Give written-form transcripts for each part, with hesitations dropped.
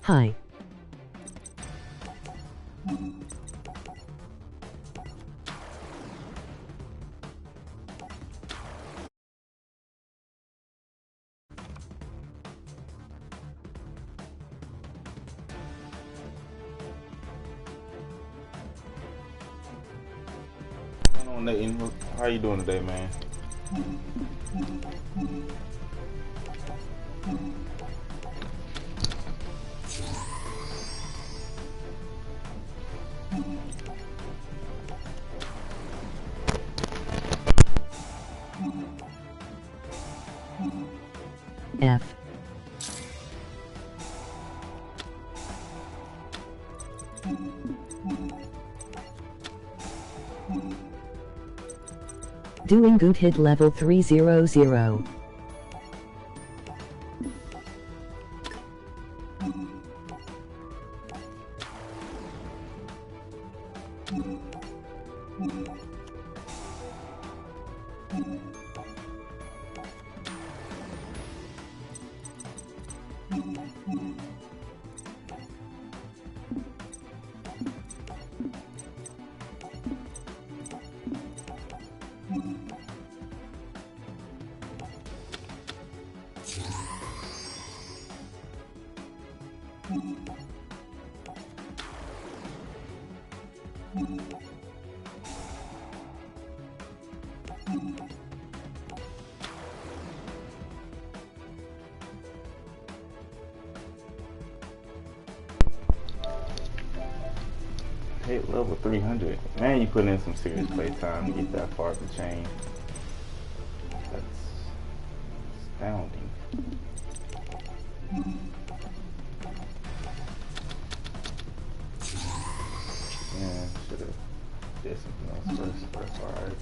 Hi. How you doing today, man? F. Doing good, hit level 300. Level 300. Man, you put in some serious playtime to get that far up the chain. That's astounding. Yeah, should have did something else first, but that's alright.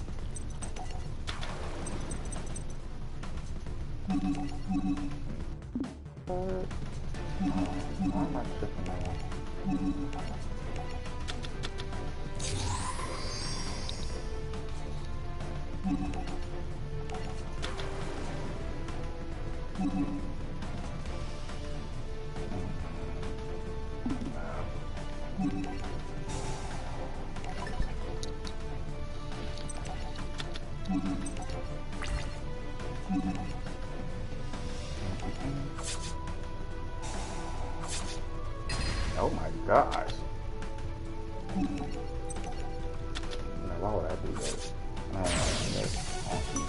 Why am I tripping now? Oh my gosh. Why would I do that? That's awesome.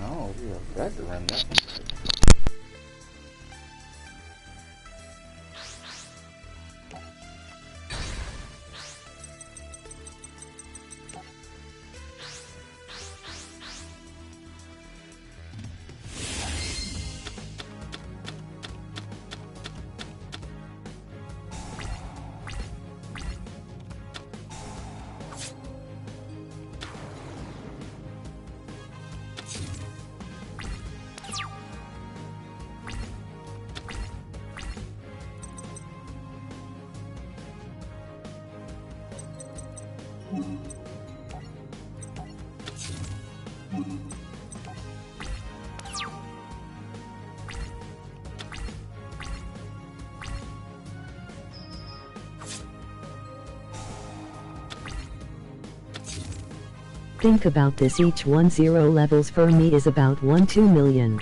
No. We have got to run that one. Think about this, each 10 levels for me is about 1-2 million.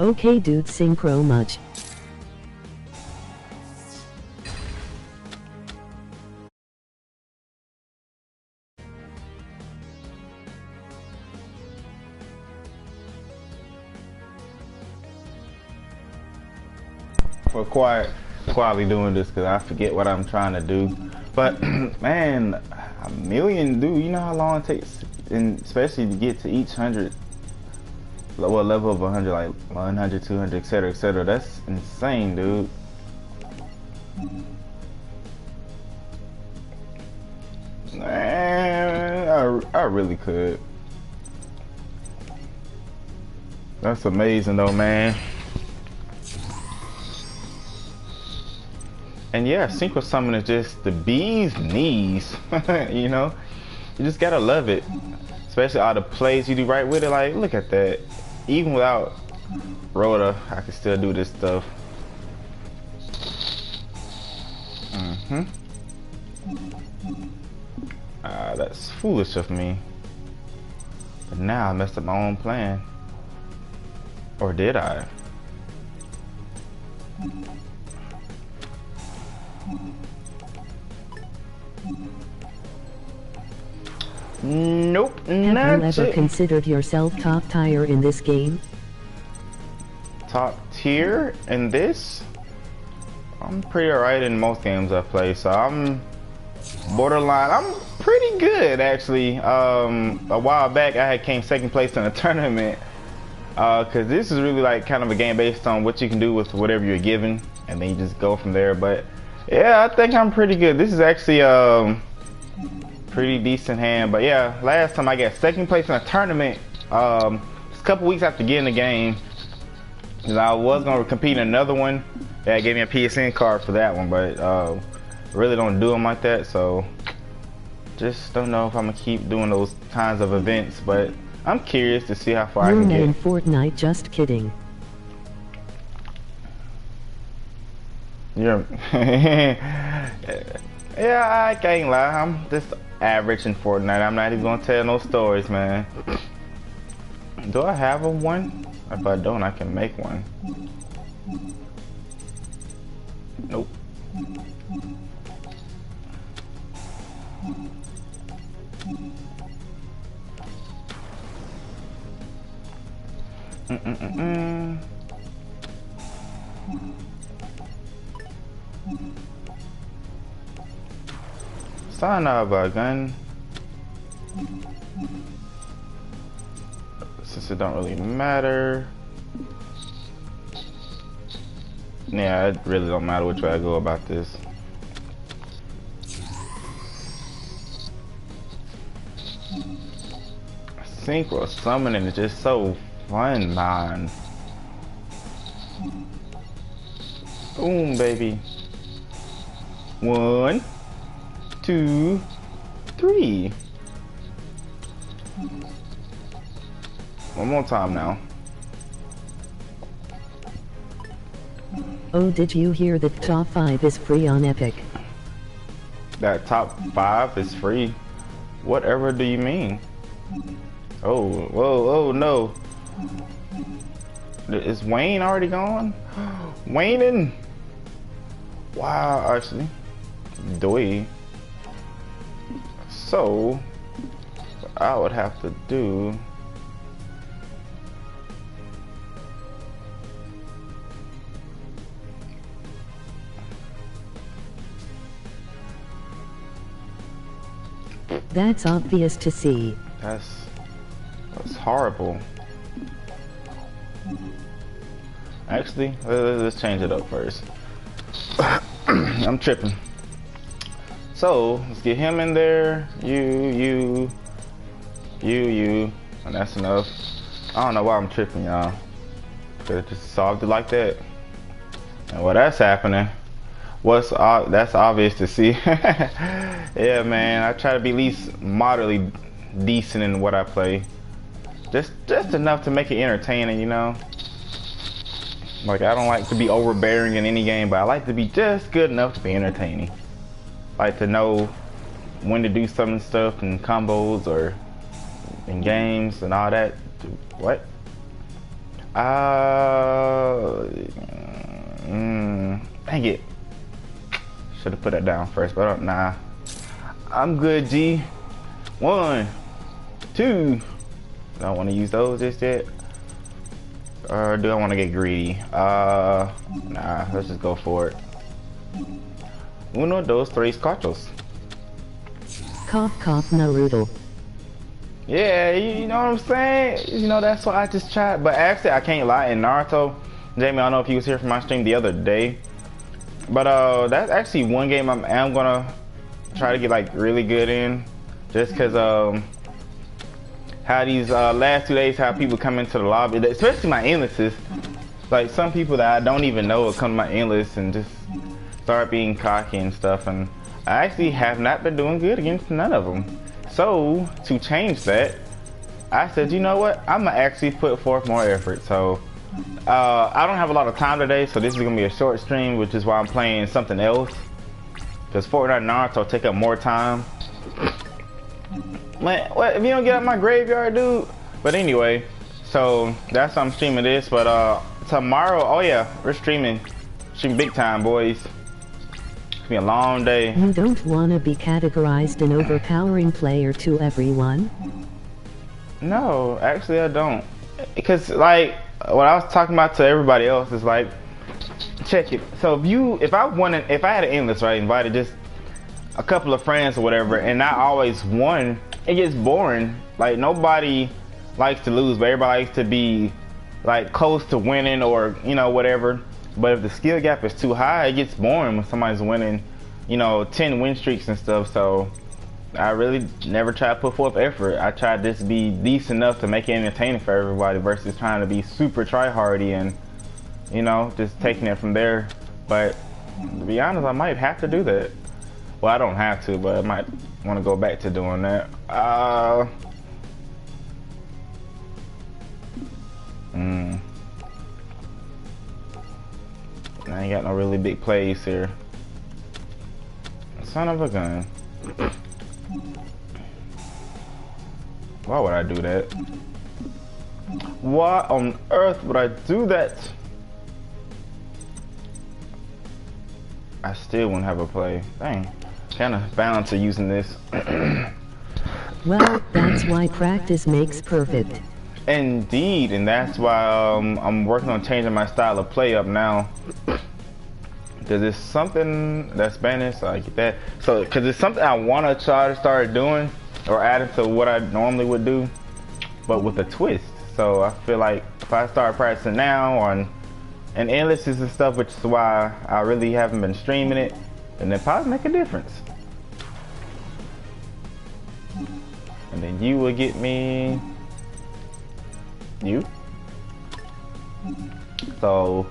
Okay dude, synchro much. For quietly doing this because I forget what I'm trying to do. But man, a million, dude, you know how long it takes, and especially to get to each 100 Well, level of 100, like 100, 200, etc., etc. That's insane, dude. Man, I really could. That's amazing, though, man. And yeah, synchro summon is just the bee's knees. You know, you just gotta love it. Especially all the plays you do right with it. Like, look at that. Even without Rhoda, I can still do this stuff. That's foolish of me. But now I messed up my own plan. Or did I? Nope, Have you ever considered yourself top tier in this game? Top tier in this? I'm pretty alright in most games I play, so I'm borderline. I'm pretty good actually. A while back I had came second place in a tournament. Cause this is really like kind of a game based on what you can do with whatever you're given, and then you just go from there. But yeah, I think I'm pretty good. This is actually pretty decent hand. But yeah, last time I got second place in a tournament, just a couple weeks after getting the game, and I was gonna compete in another one. That gave me a PSN card for that one, but really don't do them like that. So just don't know if I'm gonna keep doing those kinds of events, but I'm curious to see how far I can get. You're in Fortnite, just kidding. You're yeah, I can't lie. I'm just average in Fortnite. I'm not even gonna tell no stories, man. Do I have a one? If I don't, I can make one. Nope. Son of a gun. Since it don't really matter. Yeah, it really don't matter which way I go about this. Synchro summoning is just so fun, man. Boom, baby. 1, 2, 3. One more time now. Oh, did you hear that top 5 is free on Epic? That top 5 is free? Whatever do you mean? Oh, whoa, oh no. Is Wayne already gone? Wayne? Wow, actually. Doi. So, what I would have to do. That's obvious to see. That's horrible. Actually, let's change it up first. I'm tripping. So let's get him in there. You, and that's enough. I don't know why I'm tripping, y'all. Could have just solved it like that. And while that's happening, that's obvious to see. Yeah, man, I try to be at least moderately decent in what I play. Just enough to make it entertaining, you know. Like, I don't like to be overbearing in any game, but I like to be just good enough to be entertaining. Like to know when to do some stuff and combos or in games and all that. What? Dang it. Should have put that down first, but I don't, nah. I'm good, G. 1, 2. I don't want to use those just yet. Or do I want to get greedy? Nah, let's just go for it. Uno, dos, tres, cuatros. Cough, cough, Naruto. Yeah, you know what I'm saying? You know, that's why I just tried. But actually, I can't lie. In Naruto, Jamie, I don't know if you was here for my stream the other day. But that's actually one game I'm gonna try to get like really good in. Just cause how these last 2 days, how people come into the lobby, especially my endlesses. Like some people that I don't even know will come to my endless and just start being cocky and stuff. And I actually have not been doing good against none of them. So to change that, I said, you know what? I'm gonna actually put forth more effort. So I don't have a lot of time today, so this is gonna be a short stream, which is why I'm playing something else. Because Fortnite and Naruto take up more time. Man, what if you don't get out my graveyard, dude? But anyway, so that's why I'm streaming this. But tomorrow, oh yeah, we're streaming big time, boys. It's gonna be a long day. You don't want to be categorized an overpowering player to everyone? No, actually I don't. Because like what I was talking about to everybody else is like, check it. So if I had an endless, right, invited just a couple of friends or whatever, and I always won, it gets boring. Like nobody likes to lose, but everybody likes to be like close to winning or you know whatever. But if the skill gap is too high, it gets boring when somebody's winning, you know, 10 win streaks and stuff. So I really never try to put forth effort. I try to just be decent enough to make it entertaining for everybody versus trying to be super try-hardy and, you know, just taking it from there. But to be honest, I might have to do that. Well, I don't have to, but I might want to go back to doing that. I ain't got no really big plays here. Son of a gun. Why would I do that? Why on earth would I do that? I still wouldn't have a play. Dang. Kind of bound to using this. Well, that's why practice makes perfect. Indeed, and that's why I'm working on changing my style of play up now. Because it's something that's Spanish, so I get that. So, because it's something I want to try to start doing or adding to what I normally would do, but with a twist. So I feel like if I start practicing now on and endlesses and stuff, which is why I really haven't been streaming it, and then probably make a difference. And then you will get me. You. So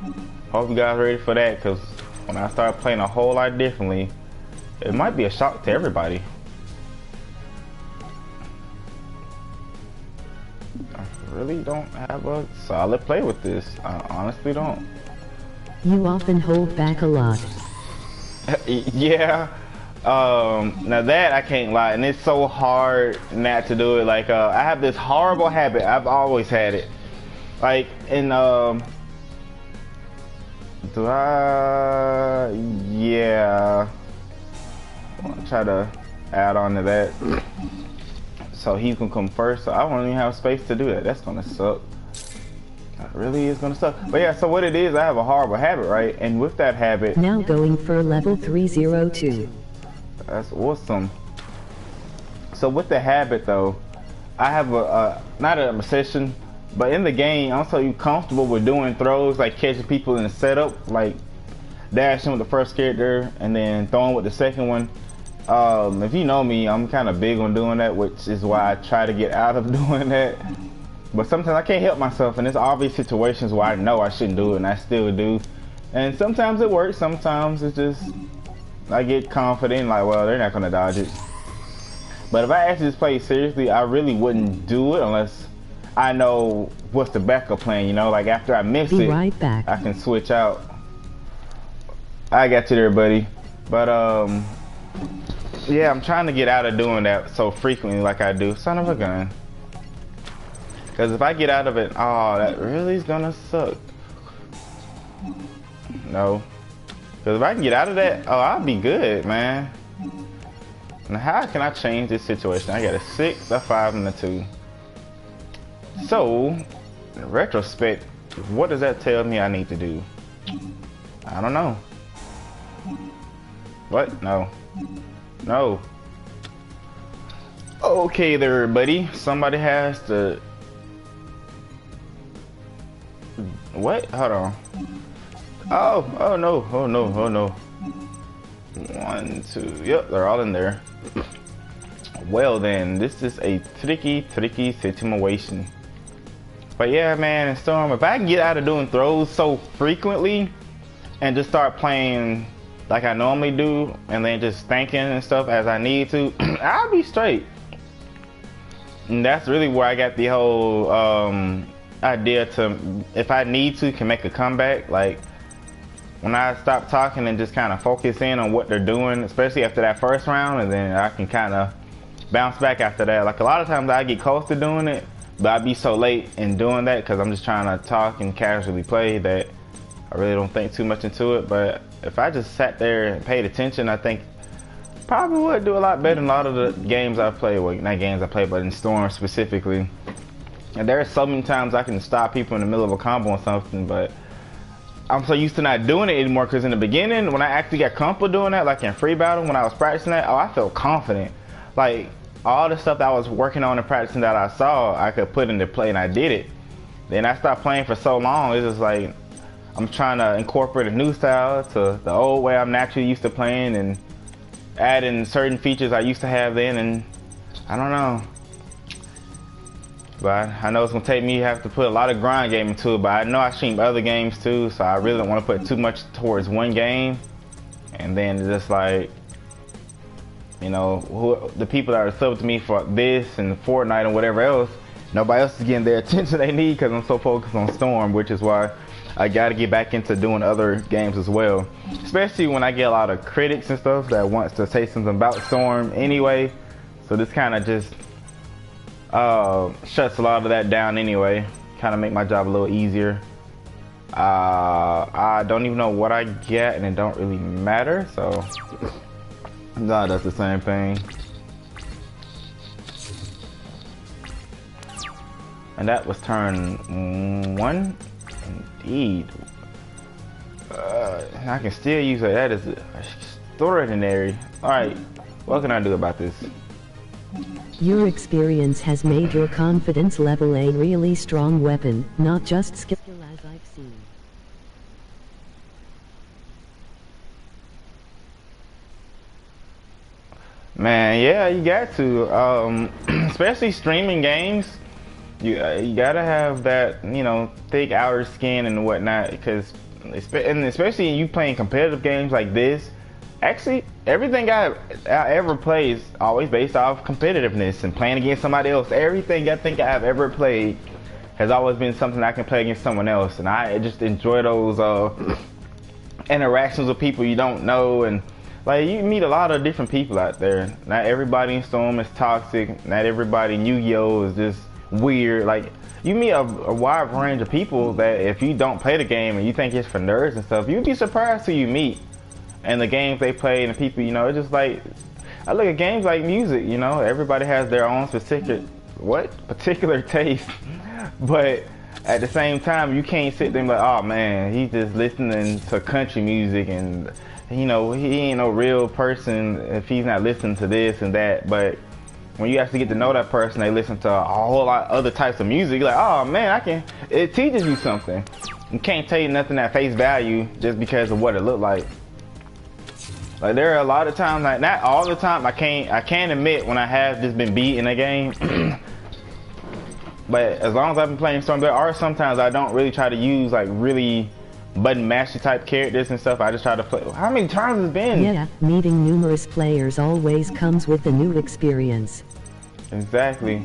hope you guys are ready for that, because when I start playing a whole lot differently, it might be a shock to everybody. I really don't have a solid play with this. I honestly don't. You often hold back a lot. Yeah. Now that I can't lie, and it's so hard not to do it. Like I have this horrible habit. I've always had it. Like in yeah. I'll try to add on to that. So he can come first. So I won't even have space to do that. That's gonna suck. That really is gonna suck. But yeah, so what it is, I have a horrible habit, right? And with that habit, now going for level 302. That's awesome. So with the habit though, I have a not an obsession, but in the game I'm so comfortable with doing throws, like catching people in the setup, like dashing with the first character and then throwing with the second one. If you know me, I'm kind of big on doing that, which is why I try to get out of doing that. But sometimes I can't help myself, and there's obvious situations where I know I shouldn't do it and I still do. And sometimes it works, sometimes it's just I get confident, like, well, they're not gonna dodge it. But if I actually just play seriously, I really wouldn't do it unless I know what's the backup plan, you know? Like after I miss it, right back. I can switch out. I got you there, buddy. But yeah, I'm trying to get out of doing that so frequently like I do. Son of a gun. Because if I get out of it, oh, that really is gonna suck. No. Because if I can get out of that, oh, I'll be good, man. Now, how can I change this situation? I got a 6, a 5, and a 2. So, in retrospect, what does that tell me I need to do? I don't know. What? No. No. Okay there, buddy. Somebody has to... What? Hold on. Oh no, oh no, oh no. 1, 2, yep, they're all in there. Well then, this is a tricky situation. But yeah, man, and Storm, if I can get out of doing throws so frequently and just start playing like I normally do, and then just thinking and stuff as I need to, I'll be straight. And that's really where I got the whole idea to, if I need to, can make a comeback. Like when I stop talking and just kind of focus in on what they're doing, especially after that first round, and then I can kind of bounce back after that. Like a lot of times I get close to doing it, but I'd be so late in doing that because I'm just trying to talk and casually play that I really don't think too much into it. But if I just sat there and paid attention, I think probably would do a lot better in a lot of the games I've played. Well, not games I played, but in Storm specifically. And there are so many times I can stop people in the middle of a combo or something, but I'm so used to not doing it anymore because in the beginning, when I actually got comfortable doing that, like in free battle, when I was practicing that, oh, I felt confident. Like all the stuff that I was working on and practicing that I saw, I could put into play, and I did it. Then I stopped playing for so long, it's just like I'm trying to incorporate a new style to the old way I'm naturally used to playing and adding certain features I used to have then, and I don't know. But I know it's gonna take me have to put a lot of grind game into it, but I know I stream other games too, so I really don't want to put too much towards one game. And then just like, you know, the people that are subbed to me for this and Fortnite and whatever else, nobody else is getting their attention they need because I'm so focused on Storm, which is why I gotta get back into doing other games as well. Especially when I get a lot of critics and stuff that wants to say something about Storm anyway. So this kind of just shuts a lot of that down anyway. Kind of make my job a little easier. I don't even know what I get, and it don't really matter. So no, that's the same thing. And that was turn 1. Indeed. I can still use it. That is extraordinary. Alright, what can I do about this? Your experience has made your confidence level a really strong weapon, not just skill as I've seen. Man, yeah, you got to. Especially streaming games. You gotta have that, you know, thick outer skin and whatnot, because especially you playing competitive games like this. Actually, everything I ever play is always based off competitiveness and playing against somebody else. Everything I think I've ever played has always been something I can play against someone else, and I just enjoy those interactions with people you don't know, and like you meet a lot of different people out there. Not everybody in Storm is toxic. Not everybody in Yu-Gi-Oh is just weird. Like you meet a wide range of people that if you don't play the game and you think it's for nerds and stuff, you'd be surprised who you meet and the games they play and the people, you know. It's just like I look at games like music, you know, everybody has their own specific particular taste, but at the same time you can't sit there and be like, oh man, he's just listening to country music and you know he ain't no real person if he's not listening to this and that. But when you actually get to know that person, they listen to a whole lot of other types of music. You're like, oh man, it teaches you something. You can't tell you nothing at face value just because of what it looked like. Like there are a lot of times, like not all the time, I can't admit when I have just been beat in a game. But as long as I've been playing Storm, there are sometimes I don't really try to use like really button mashy type characters and stuff. I just try to play. How many times has it been? Yeah, meeting numerous players always comes with a new experience. Exactly.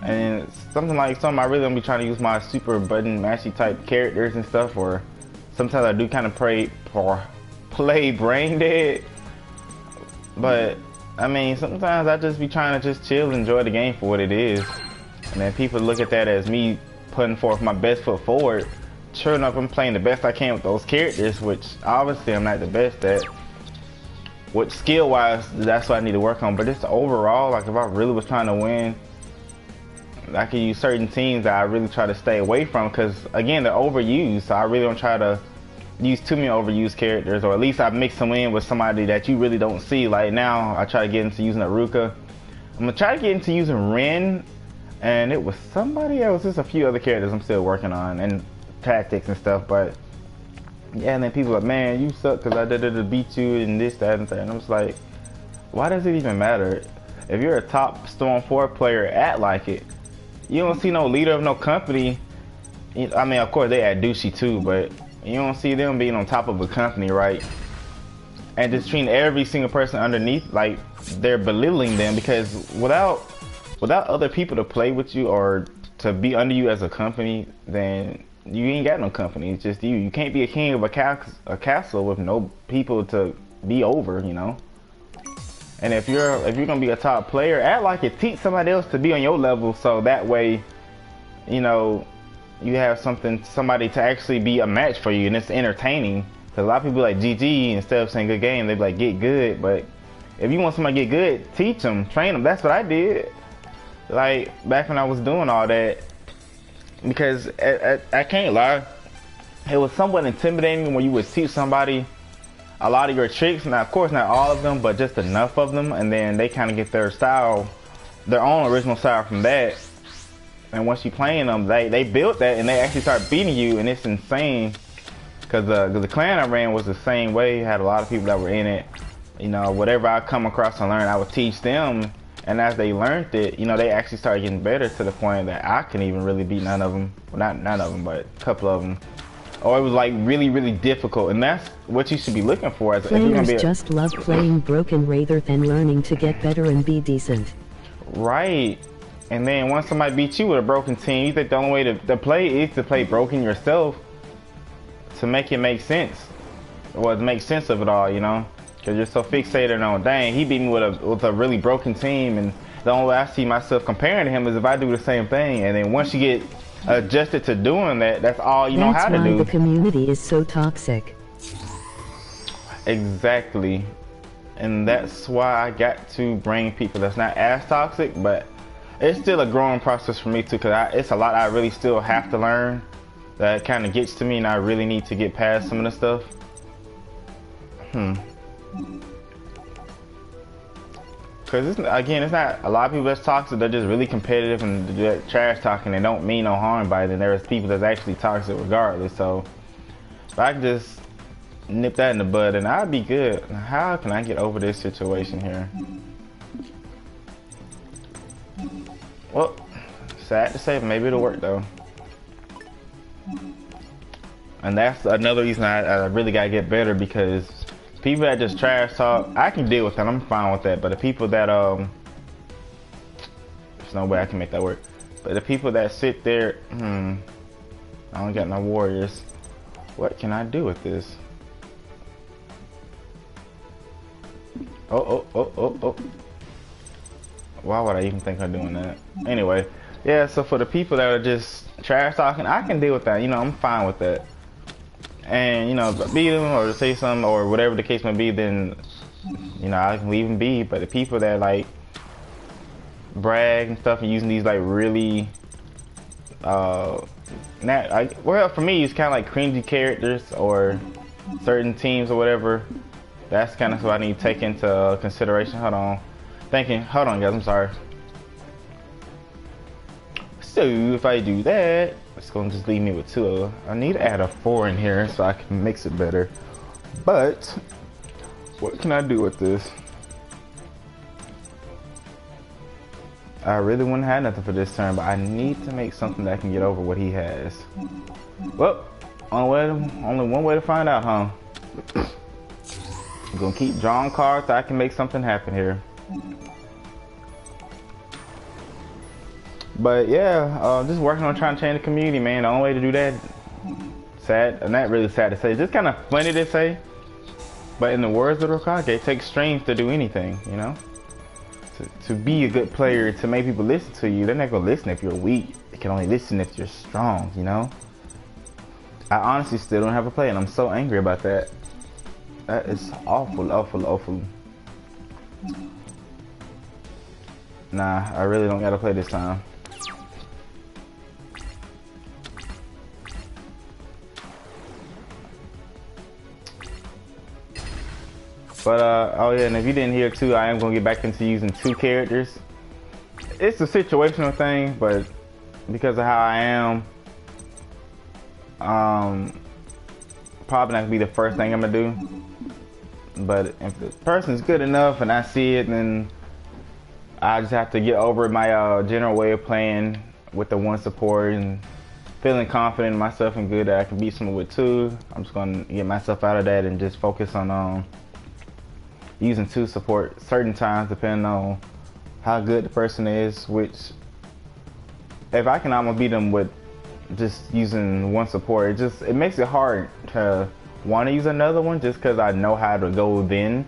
And something like I really don't be trying to use my super button mashy type characters and stuff, or sometimes I do kind of play brain dead. But I mean, sometimes I just be trying to just chill and enjoy the game for what it is. And then people look at that as me putting forth my best foot forward. Sure enough, I'm playing the best I can with those characters, which obviously I'm not the best at. Which skill wise, that's what I need to work on. But just overall, like if I really was trying to win, I can use certain teams that I really try to stay away from, because again, they're overused. So I really don't try to use too many overused characters, or at least I mix them in with somebody that you really don't see. Like now, I try to get into using Aruka. I'm gonna try to get into using Ren, and it was somebody else. There's a few other characters I'm still working on and tactics and stuff, but yeah. And then people are like, man, you suck because I did beat you and this, that, and that. And I'm just like, why does it even matter? If you're a top Storm 4 player, act like it. You don't see no leader of no company. I mean, of course they add douchey too, but you don't see them being on top of a company, right? And just treating every single person underneath like they're belittling them, because without other people to play with you or to be under you as a company, then you ain't got no company. It's just you. You can't be a king of a castle with no people to be over, you know. And if you're gonna be a top player, act like it. Teach somebody else to be on your level, so that way, you know, you have somebody to actually be a match for you, and it's entertaining. Cause a lot of people like GG instead of saying good game, they be like get good. But if you want somebody to get good, teach them, train them. That's what I did. Like back when I was doing all that, because I can't lie, it was somewhat intimidating when you would teach somebody a lot of your tricks. Now, of course, not all of them, but just enough of them, and then they kind of get their style, their own original style from that. And once you playing them, they built that, and they actually start beating you, and it's insane. Because the clan I ran was the same way. Had a lot of people that were in it. You know, whatever I come across and learn, I would teach them. And as they learned it, you know, they actually started getting better to the point that I couldn't even really beat none of them. Well, not none of them, but a couple of them. Or it was like really, really difficult. And that's what you should be looking for. As players just love playing broken rather than learning to get better and be decent. Right. And then once somebody beats you with a broken team, you think the only way to play is to play broken yourself to make it make sense. Or to make sense of it all, you know? Because you're so fixated on, dang, he beat me with a really broken team, and the only way I see myself comparing to him is if I do the same thing. And then once you get adjusted to doing that, that's all you know how to do. That's why the community is so toxic. Exactly. And that's why I got to bring people that's not as toxic, but it's still a growing process for me too, because it's a lot I really still have to learn that kind of gets to me, and I really need to get past some of the stuff. Because again, it's not a lot of people that's toxic. They're just really competitive and trash talking. They don't mean no harm by it. And there's people that's actually toxic regardless. So if I can just nip that in the bud, and I'd be good. How can I get over this situation here? Well, sad to say, maybe it'll work though. And that's another reason I really gotta get better, because people that just trash talk, I can deal with that. I'm fine with that. But the people that there's no way I can make that work. But the people that sit there, I don't got no warriors. What can I do with this? Oh. Why would I even think of doing that? Anyway, yeah, so for the people that are just trash talking, I can deal with that. You know, I'm fine with that. And, you know, beat them or say something or whatever the case may be, then, you know, I can leave them be. But the people that, like, brag and stuff and using these, like, really, well, for me, it's kind of like cringy characters or certain teams or whatever. That's kind of what I need to take into consideration. Hold on, guys, I'm sorry. So if I do that, it's gonna just leave me with 2. I need to add a 4 in here so I can mix it better. But what can I do with this? I really wouldn't have nothing for this turn, but I need to make something that can get over what he has. Well, only one way to find out, huh? I'm gonna keep drawing cards so I can make something happen here. But yeah, just working on trying to change the community, man. The only way to do that, sad, not really sad to say, just kind of funny to say. But in the words of Rokage, it takes strength to do anything, you know? To be a good player, to make people listen to you. They're not gonna listen if you're weak. They can only listen if you're strong, you know? I honestly still don't have a play, and I'm so angry about that. That is awful, awful, awful. Nah, I really don't gotta play this time. But oh yeah, and if you didn't hear too, I am gonna get back into using 2 characters. it's a situational thing, but because of how I am, probably not gonna be the first thing I'm gonna do. But if the person's good enough and I see it, then I just have to get over my general way of playing with the one support and feeling confident in myself and good that I can beat someone with two. I'm just gonna get myself out of that and just focus on using two support certain times depending on how good the person is, which if I can almost beat them with just using one support, it makes it hard to want to use another one just because I know how to go then.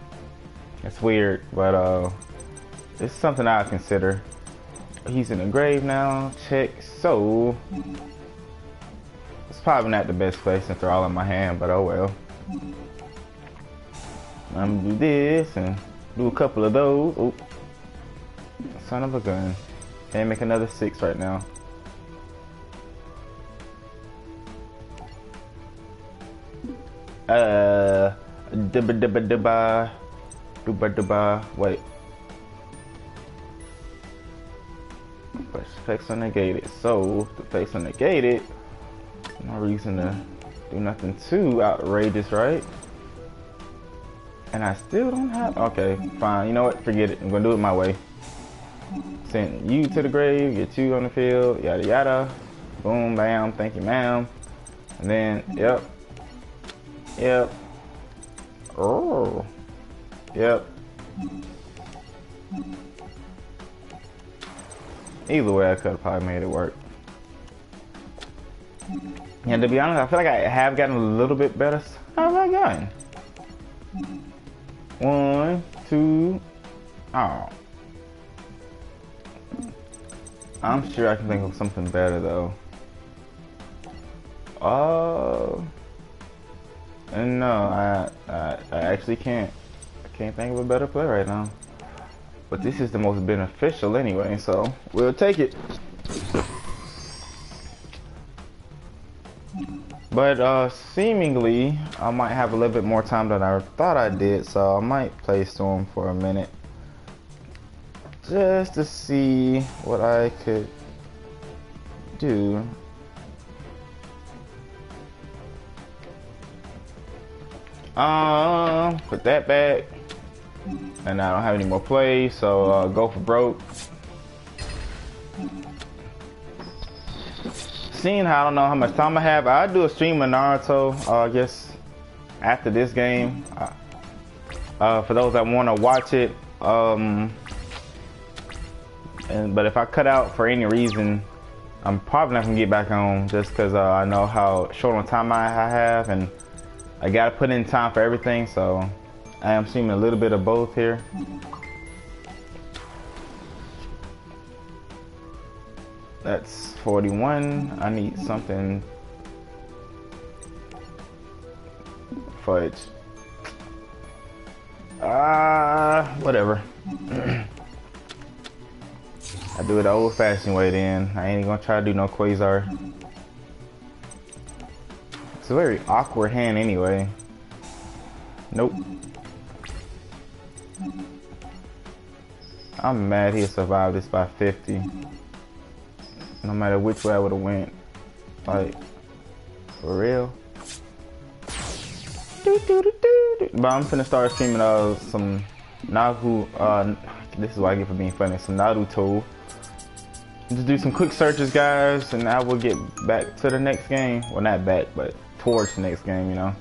It's weird, but it's something I consider. He's in the grave now, check, so it's probably not the best place to throw all in my hand, but oh well. I'm gonna do this and do a couple of those. Oop. Son of a gun. Can't make another 6 right now. Wait. But effects are negated. So the effects are negated. No reason to do nothing too outrageous, right? And I still don't have. Okay, fine. You know what? Forget it. I'm gonna do it my way. Send you to the grave. Get you on the field. Yada yada. Boom, bam. Thank you, ma'am. And then, yep. Yep. Oh. Yep. Either way, I could have probably made it work. And to be honest, I feel like I have gotten a little bit better. How have I gotten? 1, 2. Oh. I'm sure I can think of something better though. And no, I actually can't. I can't think of a better play right now. But this is the most beneficial anyway, so we'll take it. But seemingly, I might have a little bit more time than I thought I did, so I might play Storm for a minute. Just to see what I could do. Put that back. And I don't have any more plays, so go for broke. Seeing how I don't know how much time I have, I'll do a stream of Naruto, I guess, after this game. For those that want to watch it. But if I cut out for any reason, I'm probably not going to get back on just because I know how short on time I have. And I got to put in time for everything, so I am streaming a little bit of both here. That's 41. I need something. Fudge. Whatever. I do it the old-fashioned way then. I ain't gonna try to do no Quesar. It's a very awkward hand anyway. Nope. I'm mad he survived this by 50. No matter which way I would have went. Like, for real. But I'm finna start streaming some Naruto. This is what I get for being funny. Some Naruto. Just do some quick searches, guys, and I will get back to the next game. Well, not back, but towards the next game, you know.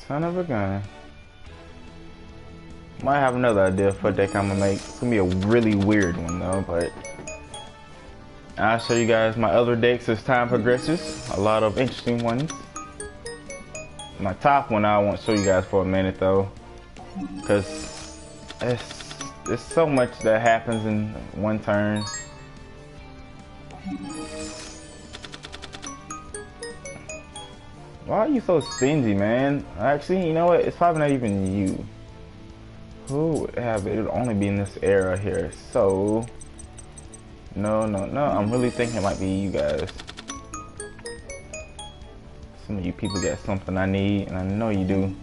Son of a gun. Might have another idea for a deck I'm gonna make. It's gonna be a really weird one though, but I'll show you guys my other decks as time progresses. A lot of interesting ones. My top one I won't show you guys for a minute though, because there's so much that happens in one turn. Why are you so stingy, man? Actually, you know what? It's probably not even you. Who would have it? It'll only be in this era here. So, no. I'm really thinking it might be you guys. Some of you people got something I need, and I know you do.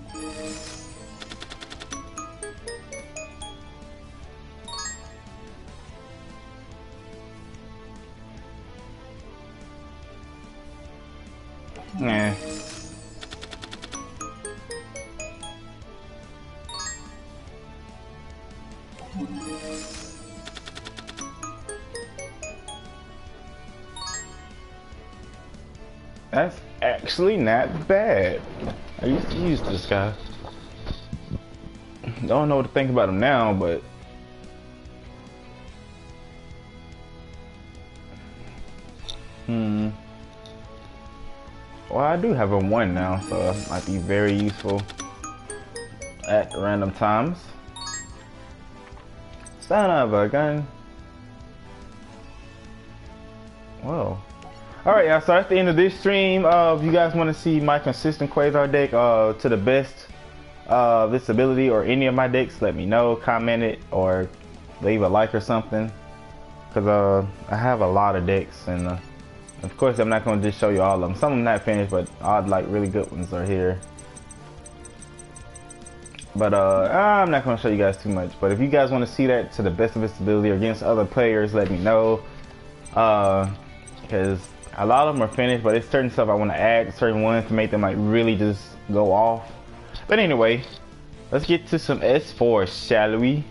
Nah. That's actually not bad. I used to use this guy. Don't know what to think about him now, but well, I do have a 1 now, so that might be very useful at random times. Son of a gun. Whoa. Alright, y'all, so at the end of this stream, if you guys want to see my consistent Quasar deck to the best of its ability, or any of my decks, let me know, comment it, or leave a like or something. Because I have a lot of decks, and of course I'm not going to just show you all of them. Some of them not finished, but all like really good ones are here. But I'm not going to show you guys too much. But if you guys want to see that to the best of its ability or against other players, let me know. Because a lot of them are finished, but it's certain stuff I want to add, certain ones to make them like really just go off. But anyway, let's get to some S4, shall we?